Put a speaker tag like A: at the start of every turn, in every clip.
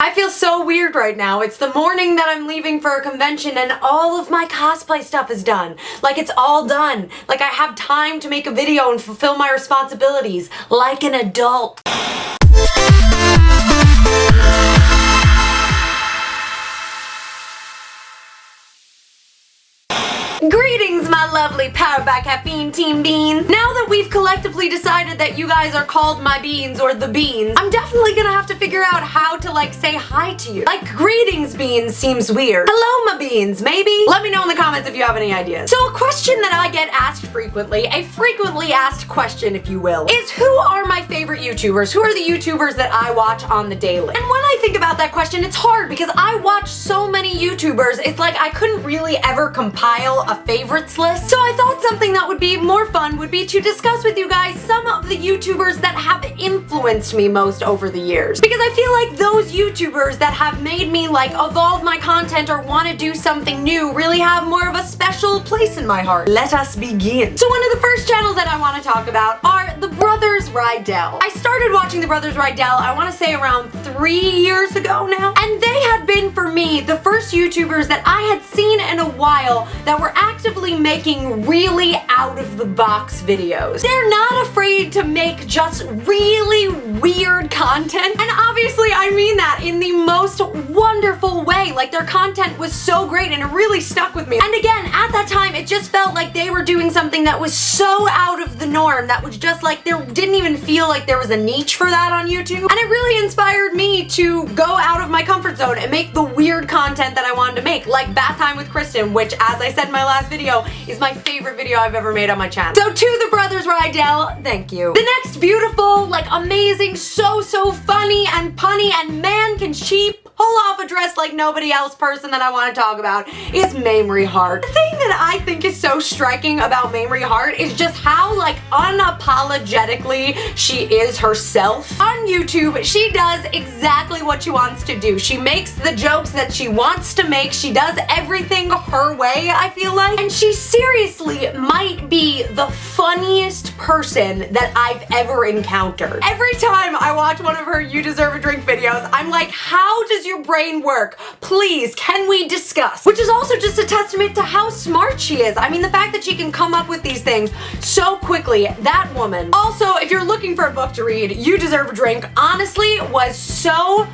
A: I feel so weird right now. It's the morning that I'm leaving for a convention and all of my cosplay stuff is done. Like, it's all done. Like, I have time to make a video and fulfill my responsibilities like an adult. Greetings, my lovely Powered by Caffeine Team Beans. Now that we've collectively decided that you guys are called my beans or the beans, I'm definitely gonna have to figure out how to like say hi to you. Like, greetings beans seems weird. Hello my beans, maybe? Let me know in the comments if you have any ideas. So a question that I get asked frequently, a frequently asked question if you will, is who are my favorite YouTubers? Who are the YouTubers that I watch on the daily? And when I think about that question, it's hard because I watch so many YouTubers, it's like I couldn't really ever compile a favorites list. So I thought something that would be more fun would be to discuss with you guys some of the YouTubers that have influenced me most over the years. Because I feel like those YouTubers that have made me like evolve my content or want to do something new really have more of a special place in my heart. Let us begin. So one of the first channels that I want to talk about are the Brothers Riegel. I started watching the Brothers Riegel, I want to say around 3 years ago now, and they had been for me the first YouTubers that I had seen in a while that were actively making really out-of-the-box videos. They're not afraid to make just really weird content, and obviously I mean that in the most wonderful way. Like, their content was so great and it really stuck with me. And again, at that time, it just felt like they were doing something that was so out of the norm, that was just like, there didn't even feel like there was a niche for that on YouTube. And it really inspired me to go out of my comfort zone and make the weird content that I wanted to make, like Bath Time with Kristen, which, as I said in my last video, is my favorite video I've ever made on my channel. So to the Brothers Riegel, thank you. The next beautiful, like amazing, so funny and punny and man can she pull off a dress like nobody else person that I want to talk about is Mamrie Hart. The thing that I think is so striking about Mamrie Hart is just how like unapologetically she is herself. On YouTube, she does exactly what she wants to do. She makes the jokes that she wants to make. She does everything her way, I feel like. And she seriously might be the funniest person that I've ever encountered. Every time I watch one of her You Deserve a Drink videos, I'm like, how does your brain work? Please, can we discuss? Which is also just a testament to how smart she is. I mean, the fact that she can come up with these things so quickly, that woman. Also, if you're looking for a book to read, You Deserve a Drink honestly was so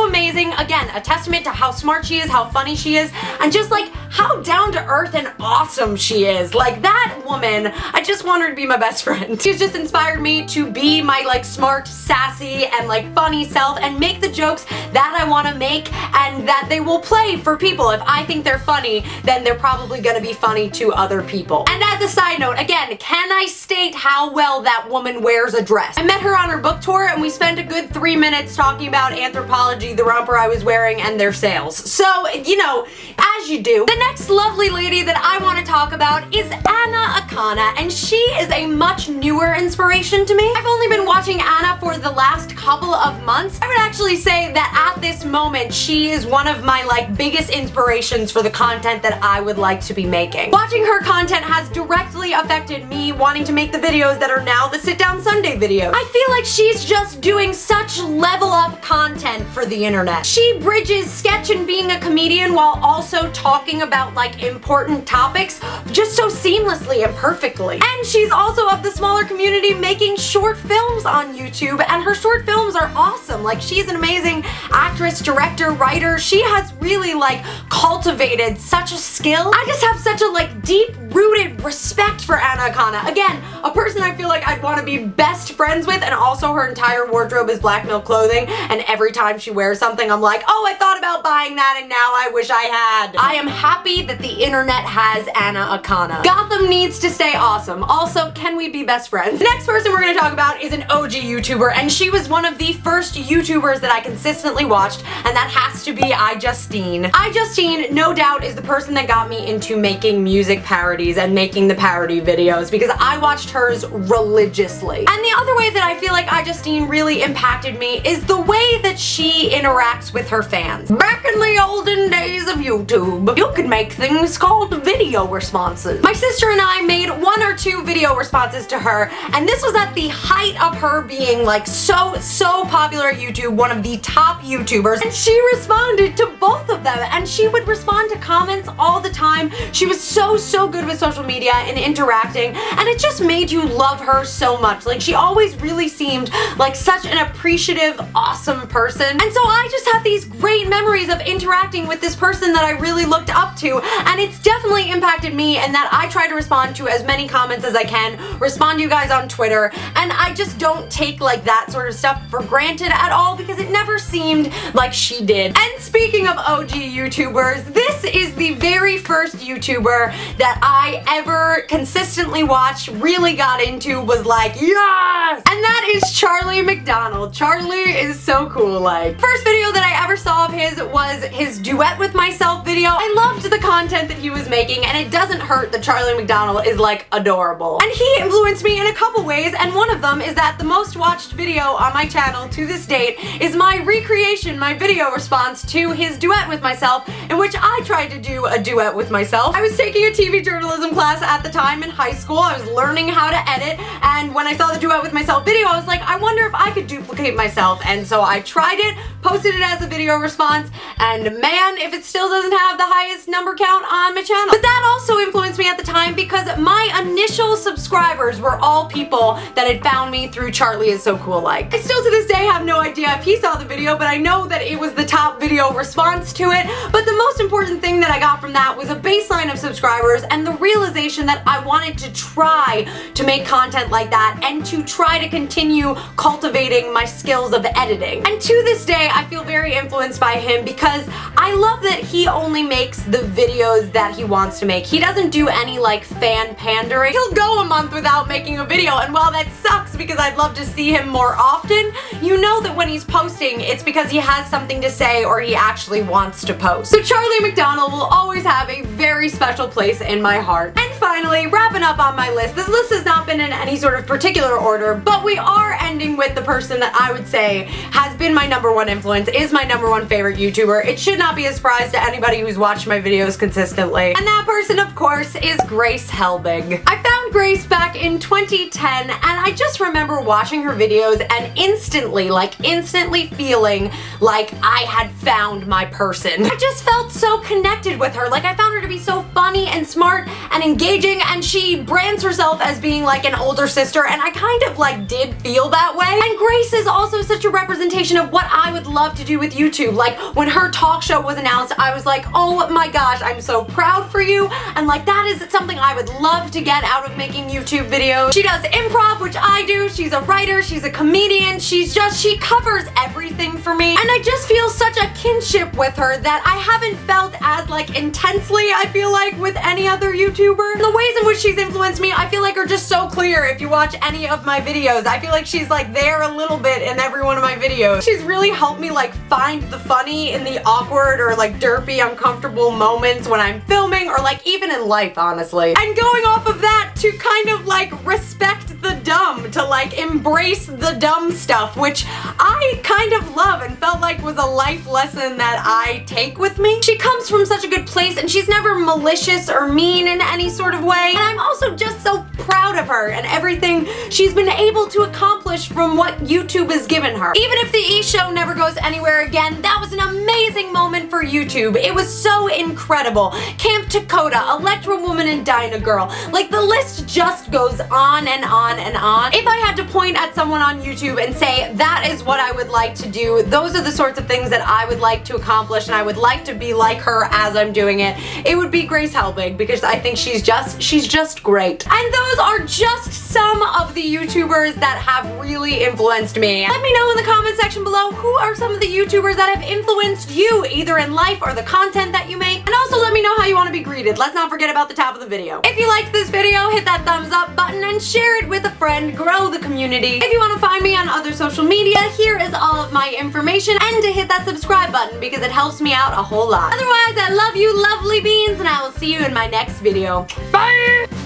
A: amazing. Again, a testament to how smart she is, how funny she is, and just like how down to earth and awesome she is. Like, that woman, I just want her to be my best friend. She's just inspired me to be my like smart, sassy, and like funny self and make the jokes that I want to make and that they will play for people. If I think they're funny, then they're probably gonna be funny to other people. And as a side note, again, can I state how well that woman wears a dress? I met her on her book tour and we spent a good 3 minutes talking about anthropology, the romper I was wearing, and their sales. So, you know, as you do. The next lovely lady that I want to talk about is Akana, and she is a much newer inspiration to me. I've only been watching Anna for the last couple of months. I would actually say that at this moment, she is one of my like biggest inspirations for the content that I would like to be making. Watching her content has directly affected me wanting to make the videos that are now the Sit Down Sunday videos. I feel like she's just doing such level up content for the internet. She bridges sketch and being a comedian while also talking about like important topics just so seamlessly and perfectly. And she's also of the smaller community making short films on YouTube, and her short films are awesome. Like, she's an amazing actress, director, writer. She has really like cultivated such a skill. I just have such a like deep-rooted respect for Akana. Again, a person I feel like I'd want to be best friends with, and also her entire wardrobe is black milk clothing, and every time she wears something I'm like, oh, I thought about buying that and now I wish I had. I am happy that the internet has Akana. Gotham needs to stay awesome. Also, can we be best friends? The next person we're going to talk about is an OG YouTuber, and she was one of the first YouTubers that I consistently watched, and that has to be IJUSTINE. IJUSTINE, no doubt, is the person that got me into making music parodies. parodies and making the parody videos because I watched hers religiously. And the other way that I feel like IJUSTINE really impacted me is the way that she interacts with her fans. Back in the olden days of YouTube, you could make things called video responses. My sister and I made 1 or 2 video responses to her, and this was at the height of her being like so popular at YouTube, one of the top YouTubers, and she responded to both of them, and she would respond to comments all the time. She was so good with social media and interacting, and it just made you love her so much. Like, she always really seemed like such an appreciative, awesome person, and so I just have these great memories of interacting with this person that I really looked up to, and it's definitely impacted me in that I try to respond to as many comments as I can, respond to you guys on Twitter, and I just don't take like that sort of stuff for granted at all because it never seemed like she did. And speaking of OG YouTubers, this is the very first YouTuber that I ever consistently watched, really got into, was like, yes! And that is Charlie MacDonald. Charlie is so cool. Like, first video that I ever saw of his was his duet with myself video. I loved the content that he was making, and it doesn't hurt that Charlie MacDonald is like adorable. And he influenced me in a couple ways, and one of them is that the most watched video on my channel to this date is my recreation, my video response to his duet with myself, in which I tried to do a duet with myself. I was taking a TV journalism class at the time in high school. I was learning how to edit, and when I saw the duet with myself video, I was like, I wonder if I could duplicate myself, and so I tried it, posted it as a video response, and man, if it still doesn't have the highest number count on my channel. But that also influenced me at the time because my initial subscribers were all people that had found me through Charlie is so cool like. I still to this day have no idea if he saw the video, but I know that it was the top video response to it. But the most important thing that I got from that was a baseline of subscribers and the realization that I wanted to try to make content like that and to try to continue cultivating my skills of editing. And to this day, I feel very influenced by him because I love that he only makes the videos that he wants to make. He doesn't do any like fan pandering. He'll go a month without making a video, and while that sucks because I'd love to see him more often, you know that when he's posting, it's because he has something to say or he actually wants to post. So Charlie MacDonald will always have a very special place in my heart. And finally, wrapping up on my list, this list has not been in any sort of particular order, but we are ending with the person that I would say has been my #1 influence, is my #1 favorite YouTuber. It should not be a surprise to anybody who's watched my videos consistently. And that person, of course, is Grace Helbig. I found Grace back in 2010, and I just remember watching her videos and instantly feeling like I had found my person. I just felt so connected with her. Like, I found her to be so funny and smart and engaging, and she brands herself as being like an older sister, and I kind of like did feel that way. And Grace is also such a representation of what I would love to do with YouTube. Like, when her talk show was announced, I was like, oh my gosh, I'm so proud for you, and like that is something I would love to get out of making YouTube videos. She does improv, which I do. She's a writer, she's a comedian, she covers everything for me, and I just feel such a kinship with her that I haven't felt as like intensely, I feel like, with any other YouTuber. And the ways in which she's influenced me, I feel like, are just so clear if you watch any of my videos. I feel like she's like there a little bit in every one of my videos. She's really helped me like find the funny in the awkward or like derpy, uncomfortable moments when I'm filming, or like even in life, honestly. And going off of that, to kind of like respect the dumb, to like embrace the dumb stuff, which I kind of love and felt like was a life lesson that I take with me. She comes from such a good place, and she's never malicious or mean in any sort of way, and I'm also just so proud of her and everything she's been able to accomplish from what YouTube has given her. Even if the E-show never goes anywhere again, that was an amazing moment for YouTube. It was so incredible. Camp Dakota, Electra Woman, and Dyna Girl. Like, the list just goes on and on and on. If I had to point at someone on YouTube and say that is what I would like to do, those are the sorts of things that I would like to accomplish, and I would like to be like her as I'm doing it, it would be Grace Helbig, because I think she's just great. And those are just some of the YouTubers that have really influenced me. Let me know in the comment section below, who are some of the YouTubers that have influenced you, either in life or the content that you make. And also also let me know how you want to be greeted. Let's not forget about the top of the video. If you liked this video, hit that thumbs up button and share it with a friend. Grow the community. If you want to find me on other social media, here is all of my information, and to hit that subscribe button because it helps me out a whole lot. Otherwise, I love you, lovely beans, and I will see you in my next video. Bye!